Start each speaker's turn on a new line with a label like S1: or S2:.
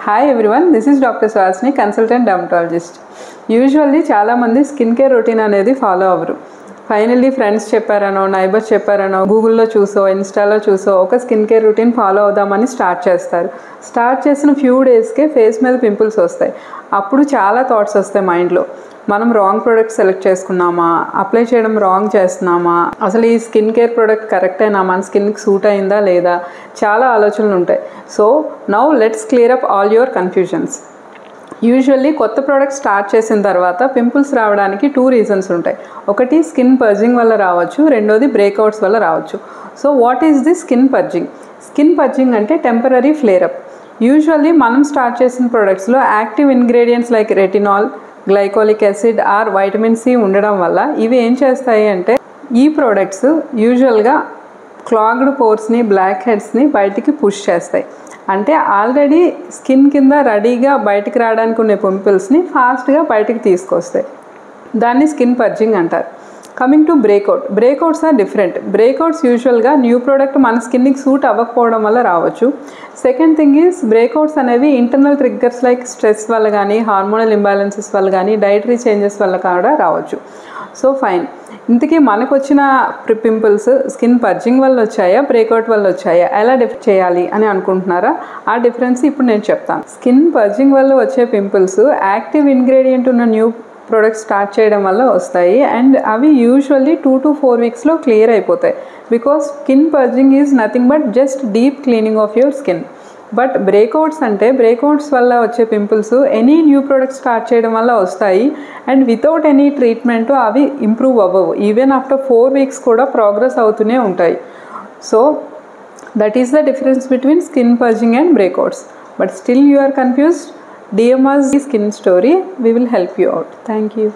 S1: Hi everyone, this is Dr. Swasni, consultant dermatologist. Usually చాలా మంది skin care routine అనేది follow అవ్వరు. Finally friends చెప్పారనో, neighbours చెప్పారనో, గూగుల్లో చూసో, ఇన్స్టాలో చూసో ఒక స్కిన్ కేర్ రొటీన్ ఫాలో అవుదామని స్టార్ట్ చేస్తారు. స్టార్ట్ చేసిన ఫ్యూ డేస్కే ఫేస్ మీద పింపుల్స్ వస్తాయి. అప్పుడు చాలా థాట్స్ వస్తాయి మైండ్లో. మనం రాంగ్ ప్రోడక్ట్ సెలెక్ట్ చేసుకున్నామా, అప్లై చేయడం రాంగ్ చేస్తున్నామా, అసలు ఈ స్కిన్ కేర్ ప్రోడక్ట్ కరెక్టేనా, మన స్కిన్కి సూట్ అయిందా లేదా, చాలా ఆలోచనలు ఉంటాయి. So now let's clear up all your confusions. Usually కొత్త ప్రోడక్ట్ స్టార్ట్ చేసిన తర్వాత పింపుల్స్ రావడానికి 2 రీజన్స్ ఉంటాయి. ఒకటి స్కిన్ పర్జింగ్ వల్ల రావచ్చు, రెండోది బ్రేక్అవుట్స్ వల్ల రావచ్చు. So what is the skin purging? Skin purging అంటే టెంపరరీ ఫ్లేరప్. యూజువల్లీ మనం స్టార్ట్ చేసిన ప్రోడక్ట్స్లో active ingredients like retinol, glycolic acid or vitamin C ఉండడం వల్ల ఇవి ఏం చేస్తాయి అంటే ఈ ప్రోడక్ట్స్ యూజువల్గా క్లాగ్డ్ పోర్స్ని, బ్లాక్ హెడ్స్ని బయటికి పుష్ చేస్తాయి. అంటే ఆల్రెడీ స్కిన్ కింద రెడీగా బయటికి రావడానికి ఉన్న పింపుల్స్ని ఫాస్ట్గా బయటికి తీసుకొస్తాయి. దాన్ని స్కిన్ పర్జింగ్ అంటారు. Coming to breakouts are different. Breakouts యూజువల్గా న్యూ ప్రోడక్ట్ మన స్కిన్కి సూట్ అవ్వకపోవడం వల్ల రావచ్చు. సెకండ్ థింగ్ ఈజ్ బ్రేక్అవుట్స్ అనేవి ఇంటర్నల్ ట్రిగ్గర్స్ లైక్ స్ట్రెస్ వల్ల కానీ, హార్మోనల్ ఇంబ్యాలెన్సెస్ వల్ల కానీ, డైటరీ చేంజెస్ వల్ల కూడా రావచ్చు. సో ఫైన్, ఇంతకీ మనకు వచ్చిన పింపుల్స్ స్కిన్ పర్జింగ్ వల్ల వచ్చాయా, బ్రేక్అవుట్ వల్ల వచ్చాయా, ఎలా చేయాలి అని అనుకుంటున్నారా? ఆ డిఫరెన్స్ ఇప్పుడు నేను చెప్తాను. స్కిన్ పర్జింగ్ వల్ల వచ్చే పింపుల్స్ యాక్టివ్ ఇంగ్రీడియంట్ ఉన్న న్యూ ప్రోడక్ట్స్ స్టార్ట్ చేయడం వల్ల వస్తాయి. అండ్ అవి యూజువల్లీ 2 to 4 వీక్స్లో క్లియర్ అయిపోతాయి. Because skin purging is nothing but just deep cleaning of your skin. But breakouts అంటే బ్రేక్అవుట్స్ వల్ల వచ్చే pimples any new product start చేయడం వల్ల వస్తాయి. అండ్ వితౌట్ ఎనీ ట్రీట్మెంట్ అవి ఇంప్రూవ్ అవ్వవు. ఈవెన్ ఆఫ్టర్ 4 వీక్స్ కూడా ప్రోగ్రెస్ అవుతూనే ఉంటాయి. So that is the difference between skin purging and breakouts. But still you are confused? DM us the skin story. We will help you out. Thank you.